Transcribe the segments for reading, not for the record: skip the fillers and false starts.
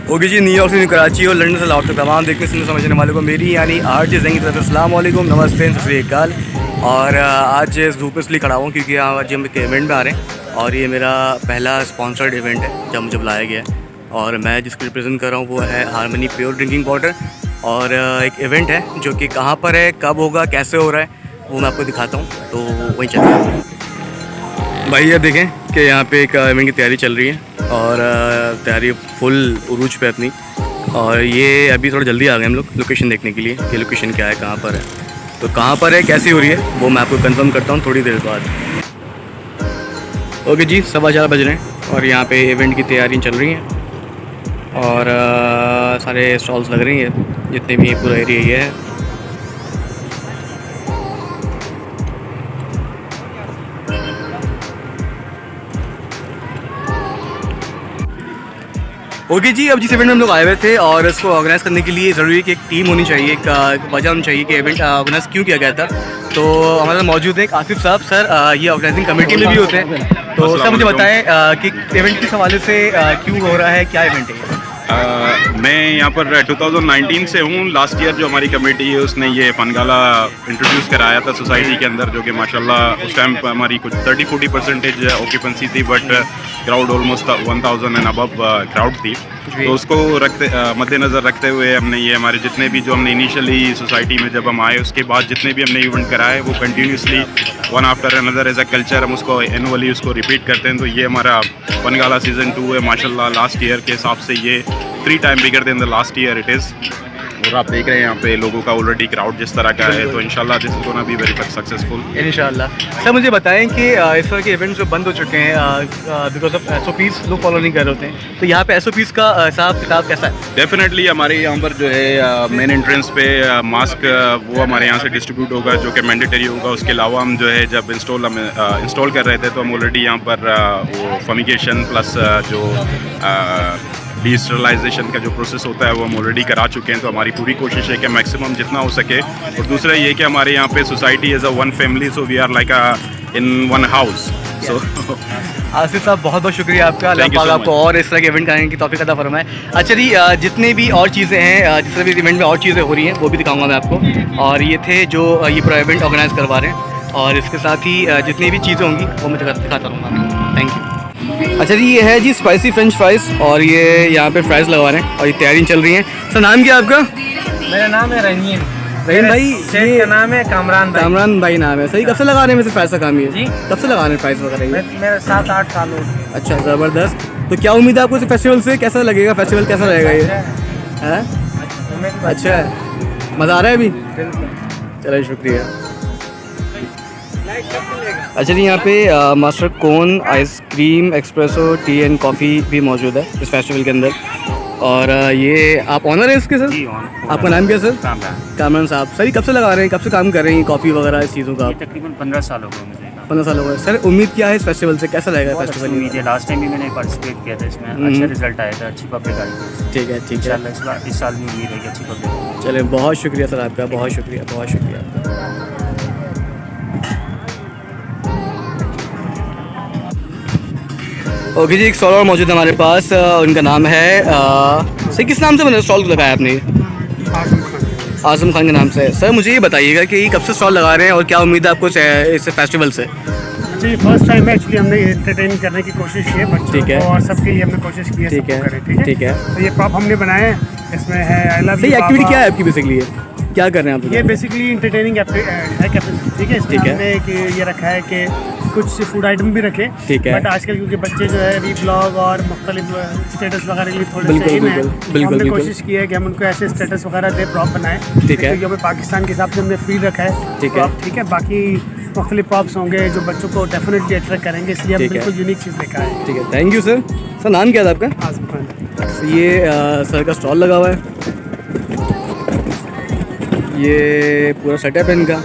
Okay जी, New York से कराची और London से लाहौर तक तमाम देखने सुनने समझने वालों को मेरी यानी आरजे ज़ैन की तरफ से अस्सलाम वालेकुम, नमस्ते, सत श्री अकाल। और आज ज़ू पे इसलिए खड़ा हूँ क्योंकि आज हम एक इवेंट में आ रहे हैं और ये मेरा पहला स्पॉन्सर्ड इवेंट है जब मुझे बुलाया गया है। और मैं जिसको रिप्रेजेंट कर रहा हूँ वो है हारमनी प्योर ड्रिंकिंग वाटर। और एक इवेंट है जो कि कहाँ पर है, कब होगा, कैसे हो रहा है, वो मैं आपको दिखाता हूँ। तो वहीं चलते हैं भाई। ये देखें कि यहाँ पे एक इवेंट की तैयारी चल रही है और तैयारी फुल उरूज पे अपनी। और ये अभी थोड़ा जल्दी आ गए हम लोग लोकेशन देखने के लिए कि लोकेशन क्या है, कहाँ पर है, तो कहाँ पर है, कैसी हो रही है, वो मैं आपको कंफर्म करता हूँ थोड़ी देर बाद। ओके जी, 4:15 बज रहे हैं और यहाँ पे इवेंट की तैयारी चल रही हैं और सारे स्टॉल्स लग रही हैं जितने भी पूरा एरिया ये है। ओके जी, अब जिस इवेंट में हम लोग आए हुए थे और इसको ऑर्गेनाइज़ करने के लिए ज़रूरी है कि एक टीम होनी चाहिए, एक वजह होनी चाहिए कि इवेंट ऑर्गेनाइज़ क्यों किया गया था। तो हमारे साथ मौजूद है एक आसिफ साहब। सर ये ऑर्गेनाइजिंग कमेटी में भी होते हैं, तो सर मुझे बताएं कि इवेंट किस हवाले से क्यों हो रहा है, क्या इवेंट है? मैं यहाँ पर 2019 से हूँ। लास्ट ईयर जो हमारी कमेटी है उसने ये फनगाला इंट्रोड्यूस कराया था सोसाइटी के अंदर, जो कि माशाल्लाह उस टाइम पर हमारी कुछ 30-40% ऑक्यूपेंसी थी, but crowd almost 1000 and above crowd थी। तो उसको मद्देनज़र रखते हुए हमने ये हमारे जितने भी जो हमने इनिशियली सोसाइटी में जब हम आए उसके बाद जितने भी हमने इवेंट कराए वो continuously one after another as a culture हम उसको एनुअली उसको रिपीट करते हैं। तो ये हमारा फनगाला सीज़न 2 है। माशाल्लाह लास्ट ईयर के हिसाब से ये 3 time bigger than the last year it is. और आप देख रहे हैं यहाँ पे लोगों का ऑलरेडी क्राउड जिस तरह का है, तो इंशाल्लाह this is gonna be very successful इंशाल्लाह। सर मुझे बताएं कि इस तरह के इवेंट्स जो बंद हो चुके हैं बिकॉज ऑफ SOPs लोग फॉलो नहीं कर रहे होते हैं, तो यहाँ पे SOPs का हिसाब किताब कैसा है? डेफिनेटली हमारे यहाँ पर जो है मेन एंट्रेंस पे मास्क वो हमारे यहाँ से डिस्ट्रीब्यूट होगा जो कि मैंडेटरी होगा। उसके अलावा हम जो है जब इंस्टॉल कर रहे थे तो हम ऑलरेडी यहाँ पर वो फमिगेशन प्लस जो डिस्टरलाइजेशन का जो प्रोसेस होता है वो हम ऑलरेडी करा चुके हैं। तो हमारी पूरी कोशिश है कि मैक्सिमम जितना हो सके। और दूसरा ये कि हमारे यहाँ पे society as a one family, so we are like in one house. So Asif साहब बहुत बहुत शुक्रिया आपका, अल्लाह पाक आपको और इस तरह के इवेंट कराने की तौफीक अता फरमाए। अच्छा जी, जितने भी और चीज़ें हैं, जिस तरह भी इवेंट में और चीज़ें हो रही हैं वो भी दिखाऊंगा मैं आपको। और ये थे जो ये पूरा इवेंट ऑर्गेनाइज करवा रहे हैं और इसके साथ ही जितनी भी चीज़ें होंगी वो मैं दिखाता रहूँगा। Thank you. अच्छा जी, ये है जी स्पाइसी फ्रेंच फ्राइज़ और ये यहाँ पे फ्राइज़ लगवा रहे हैं और ये तैयारी चल रही है। सर नाम क्या है आपका? मेरा नाम है रहीम भाई। शेख का नाम है कामरान भाई नाम है। सही, कब से लगा रहे हैं वैसे फ्राइज़ का काम ये? जी, कब से लगा रहे हैं फ्राइज़ वगैरह? मेरा 7-8 साल हो। अच्छा, ज़बरदस्त। तो क्या उम्मीद है आपको इस फेस्टिवल से? कैसा लगेगा फेस्टिवल, कैसा रहेगा ये? है अच्छा है, मज़ा आ रहा है अभी? चलो शुक्रिया। अच्छा जी, यहाँ पे master cone, ice cream, espresso, T and coffee भी मौजूद है इस फेस्टिवल के अंदर। और ये आप ऑनर हैं इसके सर? जी, आपका नाम क्या सर? कामरान साहब। सर कब से लगा रहे हैं, कब से काम कर रहे हैं कॉफ़ी वगैरह इस चीज़ों का? तकरीबन 15 साल हो गए मुझे। 15 साल हो गए। सर उम्मीद क्या है इस फेस्टिवल से, कैसा रहेगा फेस्टिवल? उम्मीद है, लास्ट टाइम भी मैंने पार्टिसिपेट किया था इसमें, अच्छा रिजल्ट आया था, अच्छी पब्लिक आई थी। ठीक है ठीक है, इस साल भी उम्मीद है कि अच्छी पब्लिक। चले, बहुत शुक्रिया सर आपका, बहुत शुक्रिया, बहुत शुक्रिया। ओके जी, एक स्टॉल और मौजूद है हमारे पास, उनका नाम है सर किस नाम से मैंने स्टॉल लगाया आपने? आज़म खान के नाम से। सर मुझे ये बताइएगा कि कब से स्टॉल लगा रहे हैं और क्या उम्मीद है आपको इस फेस्टिवल से? जी, फर्स्ट टाइम है एक्चुअली, हमने एंटरटेन करने की कोशिश की है बच्चों को और सबके लिए हमने कोशिश की है। ठीक है ठीक है। तो ये प्रॉप हमने बनाए हैं, इसमें है आई लव यू। एक्टिविटी क्या है आपकी बेसिकली, क्या कर रहे हैं आप? ये बेसिकली एंटरटेनिंग है, ठीक है। इसमें हमने ये रखा है कि कुछ फूड आइटम भी रखे। ठीक है। बट आजकल क्योंकि बच्चे जो है रीब्लॉग और मुख्तलिफ स्टेटस वगैरह के लिए थोड़े से हमने कोशिश की है कि हम उनको ऐसे स्टेटस वगैरह दे प्रॉप बनाए। ठीक है। जो पाकिस्तान के हिसाब से हमने फ्री रखा है। ठीक है ठीक है। बाकी मुख्तलिफ प्रॉप्स होंगे जो बच्चों को डेफिनेटली अट्रैक्ट करेंगे, इसलिए हम बिल्कुल यूनिक चीज़ लेकर आए। ठीक है, थैंक यू सर। सर नाम क्या था आपका? आज़म खान। ये सर का स्टॉल लगा हुआ है, ये पूरा सेटअप है इनका।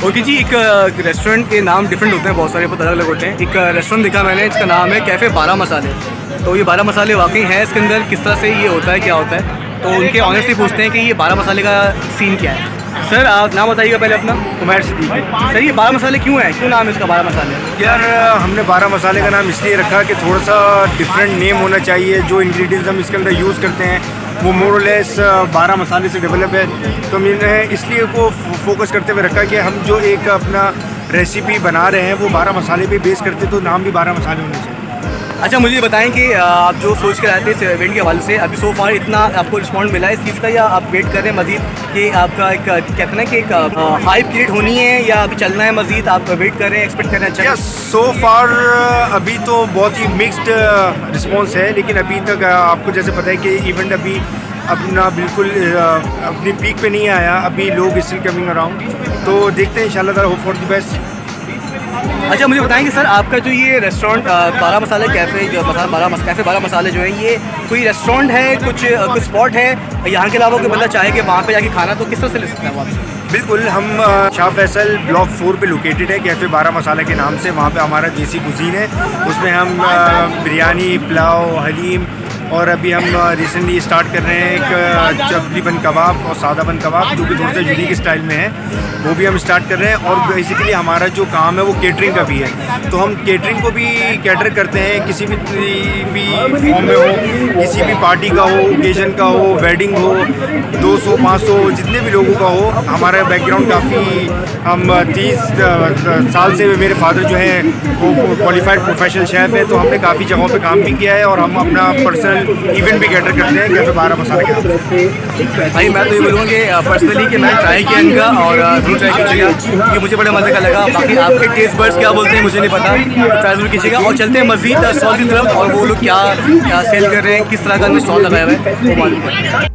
ओके जी, एक रेस्टोरेंट के नाम डिफरेंट होते हैं, बहुत सारे बहुत अलग अलग होते हैं। एक रेस्टोरेंट देखा मैंने, इसका नाम है कैफ़े 12 मसाले। तो ये 12 मसाले वाकई हैं इसके अंदर, किस तरह से ये होता है, क्या होता है? तो उनके ऑनर से पूछते हैं कि ये 12 मसाले का सीन क्या है। सर आप नाम बताइएगा पहले अपना। उमैर सिद्दीकी। सर ये 12 मसाले क्यों है, क्यों नाम है इसका 12 मसाले? यार हमने 12 मसाले का नाम इसलिए रखा कि थोड़ा सा डिफरेंट नेम होना चाहिए। जो इंग्रेडिएंट्स हम इसके अंदर यूज़ करते हैं वो मोरलेस 12 मसाले से डेवलप है, तो हमने इसलिए वो फोकस करते हुए रखा कि हम जो एक अपना रेसिपी बना रहे हैं वो 12 मसाले पे बेस करते, तो नाम भी 12 मसाले होने चाहिए। अच्छा मुझे ये बताएं कि आप जो सोच कर आए थे इस इवेंट के हवाले से, अभी सो फार इतना आपको रिस्पॉन्ड मिला है इस चीज़ का, या आप वेट कर रहे हैं मज़ीद कि आपका एक कहते हैं ना कि एक हाइप क्रिएट होनी है, या अभी चलना है मज़ीद, आप वेट कर रहे हैं, एक्सपेक्ट कर रहे हैं? अच्छा सो फार अभी तो बहुत ही मिक्स्ड रिस्पॉन्स है, लेकिन अभी तक आपको जैसे पता है कि इवेंट अभी अपना बिल्कुल अपनी पीक पे नहीं आया, अभी लोग स्टिल कमिंग अराउंड, तो देखते हैं इंशाल्लाह ताला, होप फॉर द बेस्ट। अच्छा मुझे बताएं कि सर आपका जो ये रेस्टोरेंट 12 मसाले कैफ़े जो कैफ़े 12 मसाले जो है, ये कोई रेस्टोरेंट है, कुछ स्पॉट है यहाँ के अलावा कोई बंदा चाहे कि वहाँ पे जाके खाना, तो किस तरह से ले सकता है वो आपसे? बिल्कुल, हम शाह फैसल ब्लॉक 4 पे लोकेटेड है, कैफ़े 12 मसाले के नाम से। वहाँ पे हमारा देसी कुजीन है, उसमें हम बिरयानी, पुलाव, हलीम, और अभी हम रिसेंटली स्टार्ट कर रहे हैं एक चबली बन कबाब और सादा बन कबाब, जो कि थोड़ा सा यूनिक स्टाइल में है, वो भी हम स्टार्ट कर रहे हैं। और बेसिकली हमारा जो काम है वो केटरिंग का भी है, तो हम केटरिंग को भी कैटर करते हैं, किसी भी फॉर्म में हो, किसी भी पार्टी का हो, ओकेजन का हो, वेडिंग हो, 200-500 जितने भी लोगों का हो। हमारा बैकग्राउंड काफ़ी, हम 30 साल से, मेरे फादर जो है वो क्वालिफाइड प्रोफेशनल शेफ़ है, तो हमने काफ़ी जगहों पे काम भी किया है, और हम अपना पर्सनल इवेंट भी कैटर करते हैं कैफ़े 12 मसाले के नाम। भाई मैं तो ये बोलूँगा कि पर्सनली कि मैं ट्राई किया इनका, और ज़रूर ट्राई कीजिएगा क्योंकि मुझे बड़ा मज़े का लगा। बाकी आपके टेस्ट बर्ड्स क्या बोलते हैं मुझे नहीं पता, ट्राई ज़रूर कीजिएगा। और चलते हैं मज़ीद स्टॉल की तरफ, और वो लोग क्या सेल कर रहे हैं, किस तरह का स्टॉल लगाया हुआ है, वो मालूम करते हैं।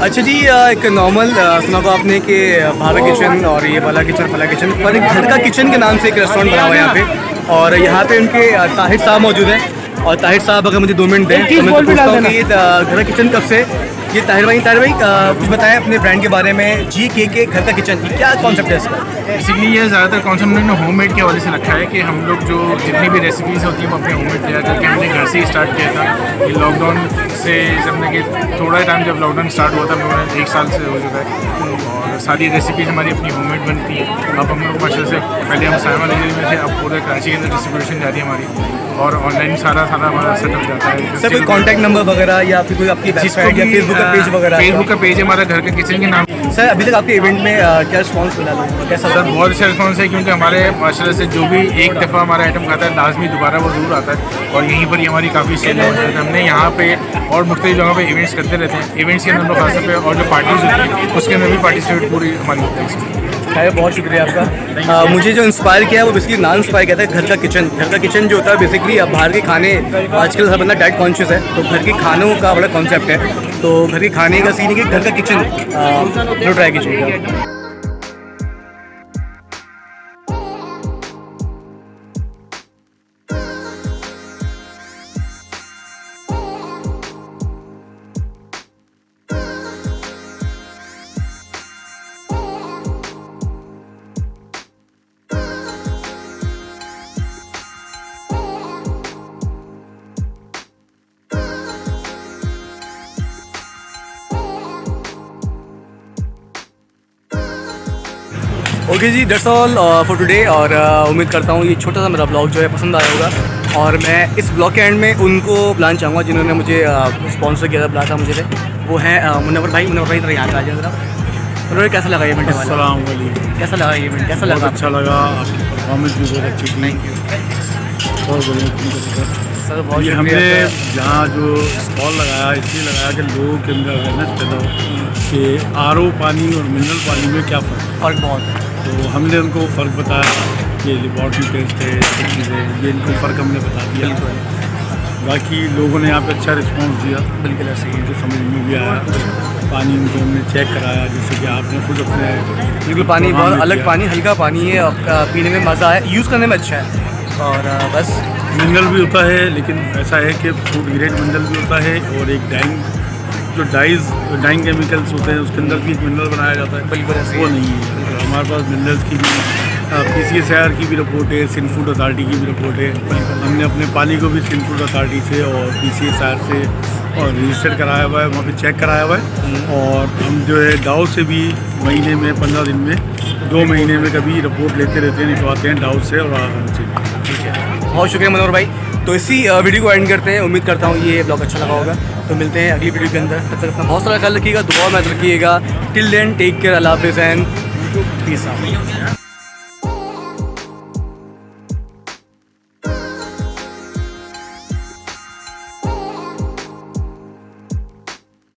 अच्छा जी, एक नॉर्मल सुना को आपने कि भावे किचन और ये वाला किचन फला किचन, पर एक घर का किचन के नाम से एक रेस्टोरेंट बना हुआ है यहाँ पे, और यहाँ पे उनके ताहिर साहब मौजूद हैं। और ताहिर साहब अगर मुझे 2 मिनट दें तो मैं तो पूछता हूँ कि ये घर का किचन कब से, ये ताहिर भाई कुछ बताएं अपने ब्रांड के बारे में, GKK घर का किचन, ये क्या कॉन्सेप्ट है इसका? बेसिकली ये ज़्यादातर कॉन्सेप्ट हमने होममेड के हवाले से रखा है कि हम लोग जो जितनी भी रेसिपीज़ होती हैं वो अपने होममेड तैयार करके हमने घर से ही स्टार्ट किया था। ये लॉकडाउन से हमने कि थोड़ा टाइम जब लॉकडाउन स्टार्ट हुआ था, हमें 1 साल से हो चुका है, और सारी रेसिपीज़ हमारी अपनी होममेड बनती हैं। अब हम लोग माशा से, पहले हम साइमा एरिया में थे, अब पूरे कराची के अंदर डिस्ट्रीब्यूशन जा रही है हमारी, और ऑनलाइन सारा हमारा सेटअप जाता है। सर कोई कॉन्टैक्ट नंबर वगैरह या फिर कोई आपकी वेबसाइट या फेसबुक का पेज वगैरह? फेसबुक का पेज है हमारा घर के किचन के नाम। सर अभी तक आपके इवेंट में क्या रिस्पॉन्स मिला लोगों को, कैसा? सर बहुत अच्छा रिस्पॉन्स है, क्योंकि हमारे माशाल्लाह से जो भी एक दफ़ा हमारा आइटम खाता है लाजमी दोबारा वो ज़रूर आता है, और यहीं पर ही हमारी काफ़ी सेल हो जाती है। हमने यहाँ पे और मुख्तलिफ जगहों पे इवेंट्स करते रहते हैं, इवेंट्स के अंदर खास तौर पे, और जो पार्टीज़ होती हैं उसके अंदर भी पार्टिसिपेट पूरी हमारी होती है इसमें। है, बहुत शुक्रिया आपका। मुझे जो इंस्पायर किया है वो बेसिकली नाम इंस्पायर किया था घर का किचन। घर का किचन जो होता है बेसिकली, अब बाहर के खाने आजकल हर बंदा डाइट कॉन्शियस है, तो घर के खानों का बड़ा कॉन्सेप्ट है, तो घर के खाने का सीन है कि घर का किचन जो ट्राई कीजिएगा। ओके जी, दैट्स ऑल फॉर टुडे। और उम्मीद करता हूँ ये छोटा सा मेरा ब्लॉग जो है पसंद आया होगा, और मैं इस ब्लॉग के एंड में उनको बुलाना चाहूँगा जिन्होंने मुझे स्पॉन्सर किया था, बुलाया था मुझे, वो हैं मुनव्वर भाई तरह यहाँ आ जाए ज़रा। उन्होंने कैसा लगा इवेंट वाला? अस्सलाम वालेकुम। कैसा लगा इवेंट, कैसा लगा? अच्छा लगा, आपकी परफॉर्मेंस भी बहुत अच्छी थी। Thank you. बहुत बढ़िया। सर बहुत ये हमने शुक्रिया। यहाँ जो स्टॉल लगाया इसलिए लगाया कि लोगों के अंदर अवेयरनेस पैदा हो कि आरओ पानी और मिनरल पानी में क्या फ़र्क है। फ़र्क बहुत है। तो हमने उनको फ़र्क बताया, ये लेबॉर्ट्री टेस्ट है, सब चीज़ें, ये इनको फ़र्क हमने बता दिया। बाकी लोगों ने यहाँ पे अच्छा रिस्पॉन्स दिया, बिल्कुल ऐसे ही उनको समझ में भी आया। पानी उनको हमने चेक कराया, जैसे कि आपने खुद अपने बिल्कुल पानी प्रोग्राम बहुत में अलग किया। पानी, हल्का पानी है, आपका पीने में मज़ा है, यूज़ करने में अच्छा है। और बस मिनरल भी होता है, लेकिन ऐसा है कि फूड ग्रेड मिनरल भी होता है और एक डाइंग केमिकल्स होते हैं, उसके अंदर भी एक मिनरल बनाया जाता है, बिल्कुल ऐसे वो ही। नहीं है। तो हमारे पास मिनरल्स की भी PCSIR की भी रिपोर्ट है, सिंध फूड अथॉरिटी की भी रिपोर्ट है। हमने अपने पानी को भी सिंध फूड अथॉरिटी से और PCSIR से और रजिस्टर्ड कराया हुआ है, वहाँ पे चेक कराया हुआ है। और हम जो है डाउ से भी महीने में 15 दिन में 2 महीने में कभी रिपोर्ट लेते रहते हैं, निकलवाते हैं डाउ से और आगन से भी। ठीक है, बहुत शुक्रिया मनोहर भाई। तो इसी वीडियो को एंड करते हैं। उम्मीद करता हूँ ये ब्लॉग अच्छा लगा होगा। तो मिलते हैं अगली वीडियो के अंदर। तब तक अपना बहुत सारा ख्याल रखिएगा, दुआ में रखिएगा। टिल देन टेक केयर, अल्लाह हाफिज़ एंड पीस आउट।